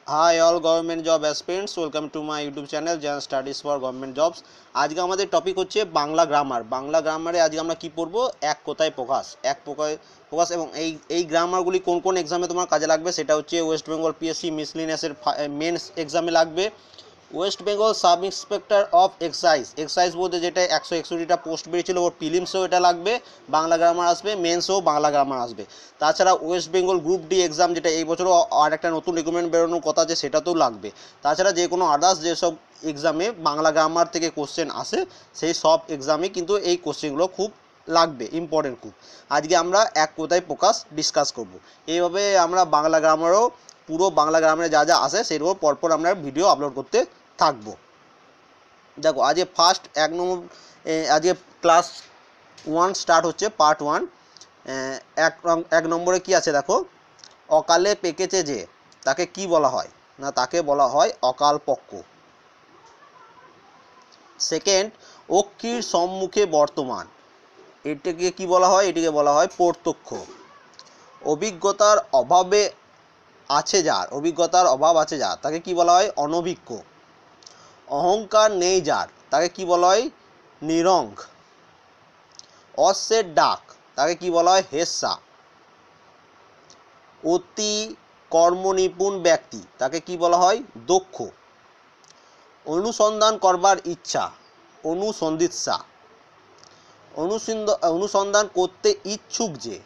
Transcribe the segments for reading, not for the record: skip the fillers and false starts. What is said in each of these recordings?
High all government job aspirants, welcome to my YouTube channel Gen studies for government jobs. আজকে আমাদের topic হচ্ছে Bangla grammar. Bangla গ্রামারে আজকে আমরা কি পড়বো? এক কথায় প্রকাশ। এক কথায় প্রকাশ এবং এই গ্রামারগুলি কোন কোন এক্সামে তোমার কাজে লাগবে সেটা হচ্ছে ওয়েস্ট বেঙ্গল পিএসসি মিসলিনিয়াসের মেন্স এক্সামে লাগবে। West Bengal sub inspector of excise বলতে যেটা 161টা পোস্ট বেরিয়েছিল, ওর প্রিলিমসেও এটা লাগবে, বাংলা গ্রামার আসবে, মেন্সও বাংলা গ্রামার আসবে। তাছাড়া West Bengal group D exam, যেটা এই বছরও আর একটা নতুন রিক্রুটমেন্ট বেরোনোর কথা আছে, সেটাতেও লাগবে। তাছাড়া যে কোনো আদার্স যেসব এক্সামে বাংলা গ্রামার থেকে কোশ্চেন আসে, সেই সব এক্সামে কিন্তু এই কোশ্চেনগুলো খুব লাগবে, ইম্পর্টেন্ট খুব। আজকে আমরা এক কথায় প্রকাশ ডিসকাস করব। এইভাবে আমরা বাংলা গ্রামারও পুরো বাংলা গ্রামারে যা যা আসে সেগুলো পরপর আমরা ভিডিও আপলোড করতে থাকবো। দেখো আজকে ফার্স্ট আজকে ক্লাস 1 স্টার্ট হচ্ছে, পার্ট 1। এক নম্বরে কি আছে দেখো, অকালে পেকেছে যে, তাকে কি বলা হয়? না, তাকে বলা হয় অকাল পক্ষ। সেকেন্ড, অক্ষির সম্মুখে বর্তমান, এটাকে কি বলা হয়? এটিকে বলা হয় প্রত্যক্ষ। অভিজ্ঞতার অভাবে অভিজ্ঞতার অভাব আছে যার, তাকে কি বলা হয়? অনভিজ্ঞ। অহংকার নেই যার, তাকে কি বলা হয়? নিরঙ্ক। অশ্বের ডাক, তাকে কি বলা হয়? হেস্যা। অতি কর্মনিপুণ ব্যক্তি, তাকে কি বলা হয়? দক্ষ। অনুসন্ধান করবার ইচ্ছা, অনুসন্ধিৎসা। অনুসন্ধান করতে ইচ্ছুক যে,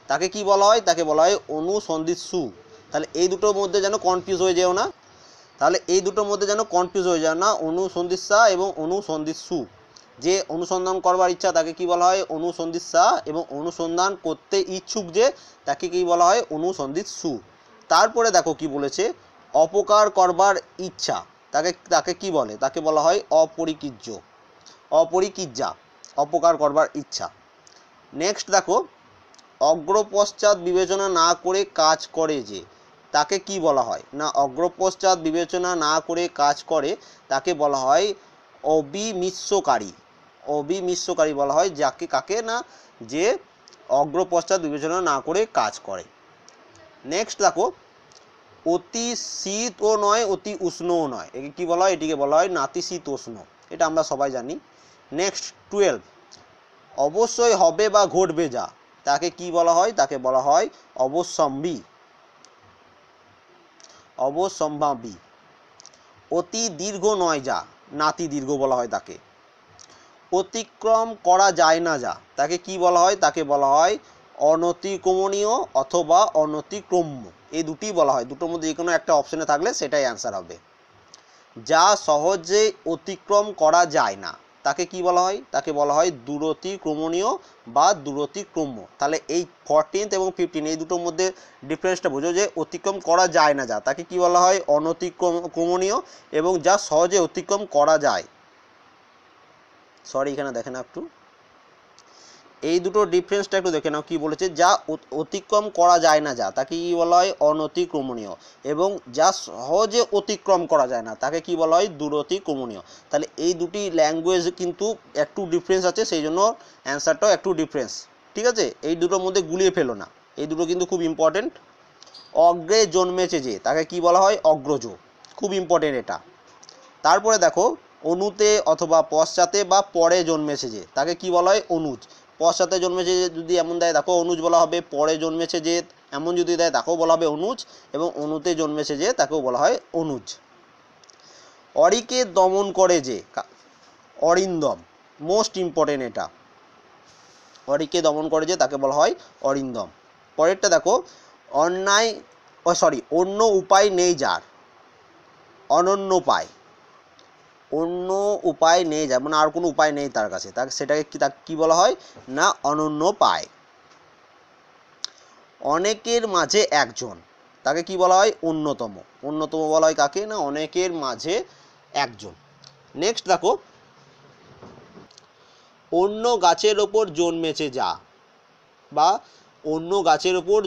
তাকে কি বলা হয়? তাকে বলা হয় অনুসন্ধিৎসু। তাহলে এই দুটোর মধ্যে যেন কনফিউজ হয়ে যেও না, অনুসন্ধিৎসা এবং অনুসন্ধিৎসু। যে অনুসন্ধান করবার ইচ্ছা তাকে কি বলা হয়? অনুসন্ধিৎসা, এবং অনুসন্ধান করতে ইচ্ছুক যে, তাকে কি বলা হয়? অনুসন্ধিৎসু। তারপরে দেখো কি বলেছে, অপকার করবার ইচ্ছা, তাকে তাকে কি বলে? তাকে বলা হয় অপরিকিজ্জা, অপকার করবার ইচ্ছা। নেক্সট দেখো, অগ্রপশ্চাৎ বিবেচনা না করে কাজ করে যে, তাকে কি বলা হয়? না, অগ্রপশ্চাৎ বিবেচনা না করে কাজ করে তাকে বলা হয় অবিমিশ্রকারী বলা হয় যাকে, কাকে না, যে অগ্রপশ্চাৎ বিবেচনা না করে কাজ করে। নেক্সট দেখো, অতি শীতও নয় অতি উষ্ণও নয়, একে কি বলা হয়? এটিকে বলা হয় নাতিশীতোষ্ণ। এটা আমরা সবাই জানি। নেক্সট 12, অবশ্যই হবে বা ঘটবে যা, তাকে কি বলা হয়? তাকে বলা হয় অবশ্যম্ভাবী। অতি দীর্ঘ নয় যা, নাতি দীর্ঘ বলা হয় তাকে। অতিক্রম করা যায় না যা, তাকে কি বলা হয়? তাকে বলা হয় অনতিক্রমণীয় অথবা অনতিক্রম্য। এই দুটি বলা হয়, দুটোর মধ্যে যে কোনো একটা অপশনে থাকলে সেটাই অ্যান্সার হবে। যা সহজে অতিক্রম করা যায় না, তাকে কি বলা হয়? তাকে বলা হয় দূরতিক্রমণীয় বা দূরতিক্রম্য। তাহলে এই 14 এবং 15 এই দুটোর মধ্যে ডিফারেন্সটা বোঝো, যে অতিক্রম করা যায় না যা, তাকে কি বলা হয়? অনতিক্রমণীয়, এবং যা সহজে অতিক্রম করা যায়, এখানে দেখে না একটু, এই দুটো ডিফারেন্সটা একটু দেখে নাও। কি বলেছে? যা অতিক্রম করা যায় না যা, তাকে কি বলা হয়? অনতিক্রমণীয়, এবং যা সহজে অতিক্রম করা যায় না তাকে কি বলা হয়? দূরতিক্রমণীয়। তাহলে এই দুটি ল্যাঙ্গুয়েজ কিন্তু একটু ডিফারেন্স আছে, সেই জন্য অ্যান্সারটাও একটু ডিফারেন্স। ঠিক আছে, এই দুটোর মধ্যে গুলিয়ে ফেলো না, এই দুটো কিন্তু খুব ইম্পর্টেন্ট। অগ্রে জন্মেছে যে, তাকে কি বলা হয়? অগ্রজ, খুব ইম্পর্টেন্ট এটা। তারপরে দেখো, অনুতে অথবা পশ্চাতে বা পরে জন্মেছে যে, তাকে কি বলা হয়? অনুজ। পশ্চাতে জন্মেছে যে যদি এমন দেয় দেখো অনুজ বলা হবে, পরে জন্মেছে যে এমন যদি দেয় তাকেও বলা হবে অনুজ, এবং অনুতে জন্মেছে যে তাকেও বলা হয় অনুজ। অরিকে দমন করে যে, অরিন্দম, মোস্ট ইম্পর্টেন্ট এটা। অরিকে দমন করে যে তাকে বলা হয় অরিন্দম। পরেরটা দেখো, অন্য উপায় নেই যার, অনন্য পায়। অন্য উপায় নেই, যেমন আর কোনো উপায় নেই তার কাছে, সেটাকে কি বলা হয়? না, অনন্য পায়। অনেকের মাঝে একজন, তাকে কি বলা হয়? অন্যতম বলা হয় কাকে? না, অনেকের মাঝে একজন। নেক্সট দেখো, অন্য গাছের ওপর জন্মেছে যা, বা অন্য গাছের ওপর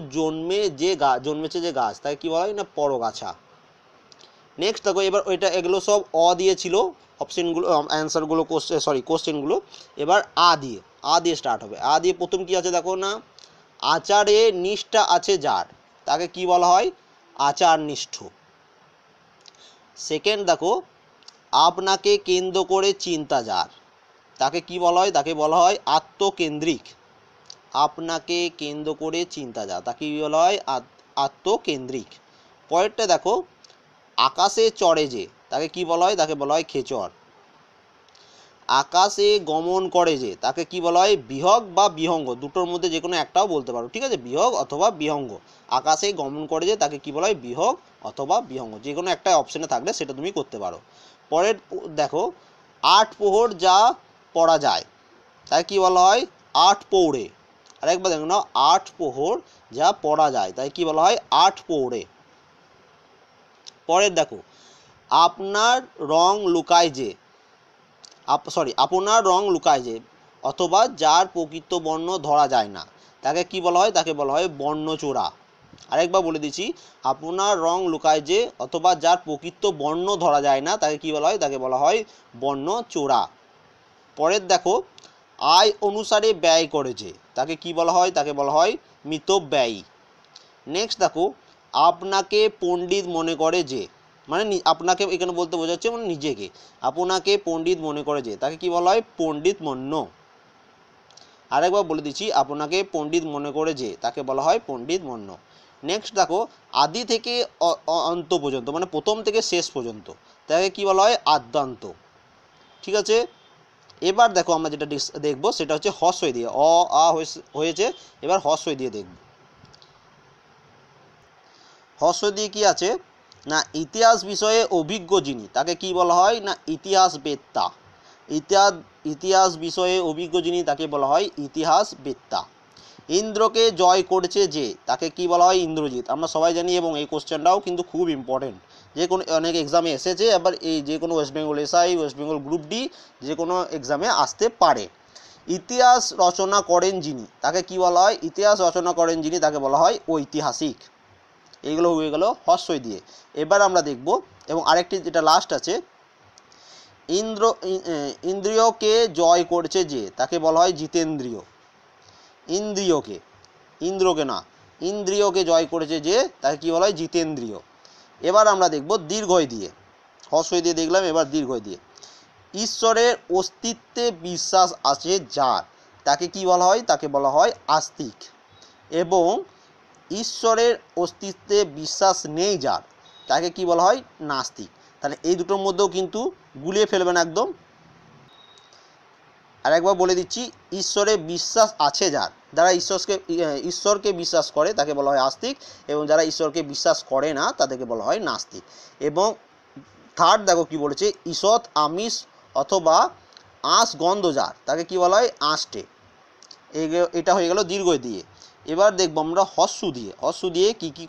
জন্মেছে যে গাছ, তাকে কি বলা হয়? না, পরগাছা। নেক্সট দেখো, এবার এগুলো সব দিয়েছিল অপশনগুলো, অ্যান্সারগুলো, কোশ্চেনগুলো। এবার আ দিয়ে স্টার্ট হবে। আ দিয়ে প্রথম কি আছে দেখো না, আচারে নিষ্ঠা আছে যার, তাকে কি বলা হয়? আচারনিষ্ঠ। সেকেন্ড দেখো, আপনাকে কেন্দ্র করে চিন্তা যার, তাকে কি বলা হয়? তাকে বলা হয় আত্মকেন্দ্রিক। আপনাকে কেন্দ্র করে চিন্তা যার, তাকে কি বলা হয়? আত্মকেন্দ্রিক। পরেরটা দেখো, আকাশে চড়ে যে, তাকে কি বলা হয়? তাকে বলা হয় খেচর। আকাশে গমন করে যে, তাকে কি বলা হয়? বিহগ বা বিহঙ্গ, দুটোর মধ্যে যে কোনো একটাও বলতে পারো, ঠিক আছে? বিহগ অথবা বিহঙ্গ। আকাশে গমন করে যে, তাকে কি বলা হয়? বিহগ অথবা বিহঙ্গ, যে কোনো একটা অপশনে থাকলে সেটা তুমি করতে পারো। পরের দেখো, আট প্রহর যা পড়া যায়, তাকে কি বলা হয়? আট পৌড়ে। আরেকবার দেখো না, আট প্রহর যা পড়া যায়, তাই কি বলা হয়? আট পৌড়ে। পরের দেখো, আপনার রং লুকায় যে, আপনার রং লুকায় যে, অথবা যার প্রকৃত বর্ণ ধরা যায় না, তাকে কি বলা হয়? তাকে বলা হয় বর্ণচোরা। আরেকবার বলে দিচ্ছি, আপনার রং লুকায় যে, অথবা যার প্রকৃত বর্ণ ধরা যায় না, তাকে কি বলা হয়? তাকে বলা হয় বর্ণচোরা। পরের দেখো, আয় অনুসারে ব্যয় করে যে, তাকে কি বলা হয়? তাকে বলা হয় মিতব্যয়ী। নেক্সট দেখো, আপনাকে পণ্ডিত মনে করে যে, মানে আপনাকে এখানে বলতে বোঝাচ্ছে মানে নিজেকে, আপনাকে পণ্ডিত মনে করে যে, তাকে কি বলা হয়? পণ্ডিত মন্য। আরেকবার বলে দিচ্ছি, আপনাকে পণ্ডিত মনে করে যে, তাকে বলা হয় পণ্ডিত মন্য। নেক্সট দেখো, আদি থেকে অন্ত পর্যন্ত, মানে প্রথম থেকে শেষ পর্যন্ত, তাকে কি বলা হয়? আদ্যান্ত। ঠিক আছে, এবার দেখো আমরা যেটা দেখবো সেটা হচ্ছে হ্রস্বই দিয়ে। অ আ হয়েছে, এবার হ্রস্বই দিয়ে দেখব। হ্রস্ব দিয়ে কি আছে না, ইতিহাস বিষয়ে অভিজ্ঞ যিনি, তাকে কি বলা হয়? না ইতিহাসবেত্তা। ইতিহাস বিষয়ে অভিজ্ঞ যিনি, তাকে বলা হয় ইতিহাসবেত্তা। ইন্দ্রকে জয় করেছে যে, তাকে কি বলা হয়? ইন্দ্রজিৎ। আমরা সবাই জানি, এবং এই কোশ্চেনটাও কিন্তু খুব ইম্পর্টেন্ট, যে কোনো অনেক এক্সামে এসেছে, আবার এই যে কোনো West Bengal SI, West Bengal group D, যে কোনো এক্সামে আসতে পারে। ইতিহাস রচনা করেন যিনি, তাকে কি বলা হয়? ইতিহাস রচনা করেন যিনি, তাকে বলা হয় ঐতিহাসিক। এইগুলো হয়ে গেল হ্রস্বই দিয়ে। এবার আমরা দেখব, এবং আরেকটি যেটা লাস্ট আছে, ইন্দ্রিয়কে জয় করছে যে, তাকে বলা হয় জিতেন্দ্রিয়। ইন্দ্রিয়কে, ইন্দ্রকে না, ইন্দ্রিয়কে জয় করেছে যে, তাকে কি বলা হয়? জিতেন্দ্রিয়। এবার আমরা দেখব দীর্ঘই দিয়ে। হ্রস্বই দিয়ে দেখলাম, এবার দীর্ঘই দিয়ে। ঈশ্বরের অস্তিত্বে বিশ্বাস আছে যার, তাকে কি বলা হয়? তাকে বলা হয় আস্তিক। এবং ঈশ্বরের অস্তিত্বে বিশ্বাস নেই যার, তাকে কি বলা হয়? নাস্তিক। তাহলে এই দুটোর মধ্যেও কিন্তু গুলিয়ে ফেলবেন একদম। আর একবার বলে দিচ্ছি, ঈশ্বরে বিশ্বাস আছে যার, যারা ঈশ্বরকে বিশ্বাস করে, তাকে বলা হয় আস্তিক। এবং যারা ঈশ্বরকে বিশ্বাস করে না, তাদেরকে বলা হয় নাস্তিক। এবং থার্ড দেখো কি বলেছে, ঈষৎ আমিষ অথবা আঁশ গন্ধ যার, তাকে কি বলা হয়? আঁশটে। এটা হয়ে গেল দীর্ঘ দিয়ে। এবার দেখবো আমরা হ্রস্ব দিয়ে। হ্রস্ব দিয়ে কি কি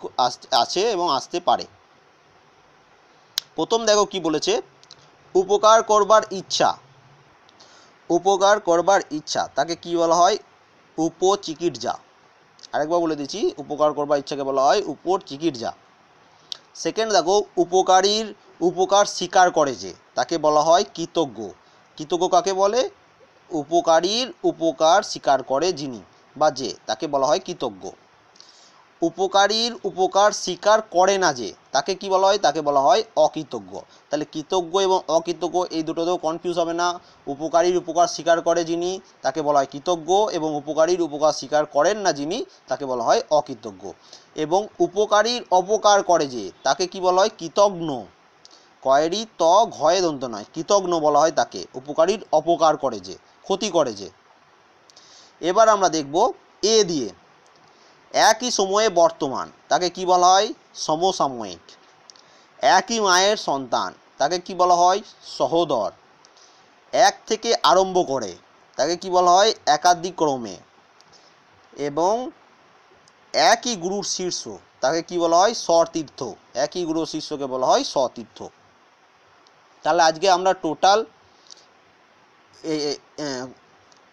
আছে এবং আসতে পারে। প্রথম দেখো কি বলেছে, উপকার করবার ইচ্ছা। উপকার করবার ইচ্ছা, তাকে কি বলা হয়? উপচিকিৎসা। আরেকবার বলে দিচ্ছি, উপকার করবার ইচ্ছাকে বলা হয় উপচিকিৎসা। সেকেন্ড দেখো, উপকারীর উপকার স্বীকার করে যে, তাকে বলা হয় কৃতজ্ঞ। কৃতজ্ঞ কাকে বলে? উপকারীর উপকার স্বীকার করে যিনি বা যে, তাকে বলা হয় কৃতজ্ঞ। উপকারীর উপকার স্বীকার করে না যে, তাকে কি বলা হয়? তাকে বলা হয় অকৃতজ্ঞ। তাহলে কৃতজ্ঞ এবং অকৃতজ্ঞ এই দুটোতেও কনফিউজ হবে না। উপকারীর উপকার স্বীকার করে যিনি, তাকে বলা হয় কৃতজ্ঞ, এবং উপকারীর উপকার স্বীকার করেন না যিনি, তাকে বলা হয় অকৃতজ্ঞ। এবং উপকারীর অপকার করে যে, তাকে কি বলা হয়? কৃতঘ্ন। কয়েরই ত ঘয়ে দন্ত নয়, কৃতঘ্ন বলা হয় তাকে। উপকারীর অপকার করে যে, ক্ষতি করে যে। এবার আমরা দেখব এ দিয়ে, একই সময়ে বর্তমান, তাকে কি বলা হয়? সমসাময়িক। একই মায়ের সন্তান, তাকে কি বলা হয়? সহোদর। এক থেকে আরম্ভ করে, তাকে কি বলা হয়? একাদিক্রমে। এবং একই গুরুর শিষ্য, তাকে কি বলা হয়? সতীর্থ। একই গুরুর শিষ্যকে বলা হয় সতীর্থ। তাহলে আজকে আমরা টোটাল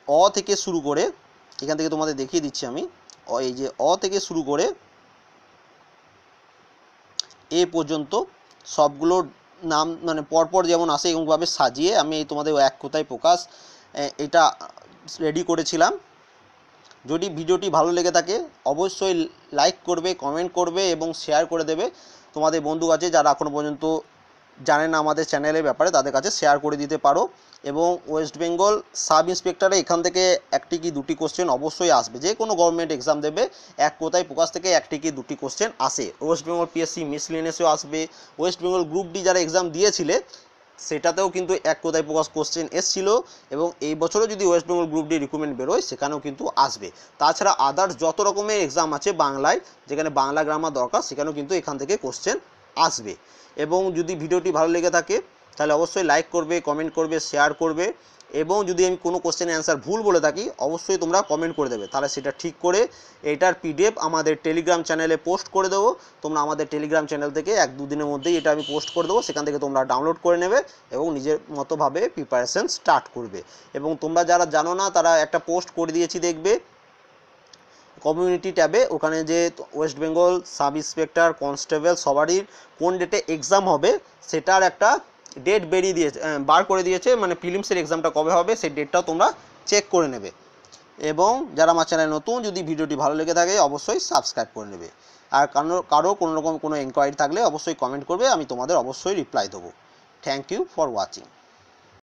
অ থেকে শুরু করে, এখান থেকে তোমাদের দেখিয়ে দিচ্ছি আমি, এই যে অ থেকে শুরু করে এ পর্যন্ত সবগুলোর নাম মানে পরপর যেমন আসে এরকমভাবে সাজিয়ে আমি তোমাদের এক কথায় প্রকাশ এটা রেডি করেছিলাম। যদি ভিডিওটি ভালো লেগে থাকে অবশ্যই লাইক করবে, কমেন্ট করবে এবং শেয়ার করে দেবে তোমাদের বন্ধু আছে যারা এখনও পর্যন্ত জানে না আমাদের চ্যানেলের ব্যাপারে তাদের কাছে শেয়ার করে দিতে পারো। এবং ওয়েস্ট বেঙ্গল সাব ইন্সপেক্টরে এখান থেকে একটি কি দুটি কোশ্চেন অবশ্যই আসবে, যে কোনো গভর্নমেন্ট এক্সাম দেবে এক কোথায় প্রকাশ থেকে একটি কি দুটি কোশ্চেন আসে। ওয়েস্ট বেঙ্গল পিএসসি মিসলিনিয়াসেও আসবে, ওয়েস্ট বেঙ্গল গ্রুপ ডি যারা এক্সাম দিয়েছিলে সেটাতেও কিন্তু এক কোথায় প্রকাশ কোশ্চেন এসেছিল, এবং এই বছরও যদি West Bengal group D recruitment বেরোয় সেখানেও কিন্তু আসবে। তাছাড়া আদার্স যত রকমের এক্সাম আছে বাংলায়, যেখানে বাংলা গ্রামার দরকার সেখানেও কিন্তু এখান থেকে কোশ্চেন আসবে। এবং যদি ভিডিওটি ভালো লেগে থাকে তাহলে অবশ্যই লাইক করবে, কমেন্ট করবে, শেয়ার করবে, এবং যদি আমি কোনো কোশ্চেনের অ্যান্সার ভুল বলে থাকি অবশ্যই তোমরা কমেন্ট করে দেবে, তাহলে সেটা ঠিক করে এটার পিডিএফ আমাদের টেলিগ্রাম চ্যানেলে পোস্ট করে দেবো। তোমরা আমাদের টেলিগ্রাম চ্যানেল থেকে 1-2 দিনের মধ্যেই এটা আমি পোস্ট করে দেবো, সেখান থেকে তোমরা ডাউনলোড করে নেবে এবং নিজের মতোভাবে প্রিপারেশন স্টার্ট করবে। এবং তোমরা যারা জানো না তারা একটা পোস্ট করে দিয়েছি দেখবে কমিউনিটি ট্যাবে, ওখানে যে West Bengal sub inspector constable সবারই কোন ডেটে এক্সাম হবে সেটার একটা ডেট বেরিয়ে দিয়েছে, বার করে দিয়েছে, মানে প্রিলিমসের এক্সামটা কবে হবে সেই ডেটটাও তোমরা চেক করে নেবে। এবং যারা আমার চ্যানেল নতুন, যদি ভিডিওটি ভালো লেগে থাকে অবশ্যই সাবস্ক্রাইব করে নেবে। আর কারো কোনো রকম কোনো এনকোয়ারি থাকলে অবশ্যই কমেন্ট করবে, আমি তোমাদের অবশ্যই রিপ্লাই দেবো। Thank you for watching.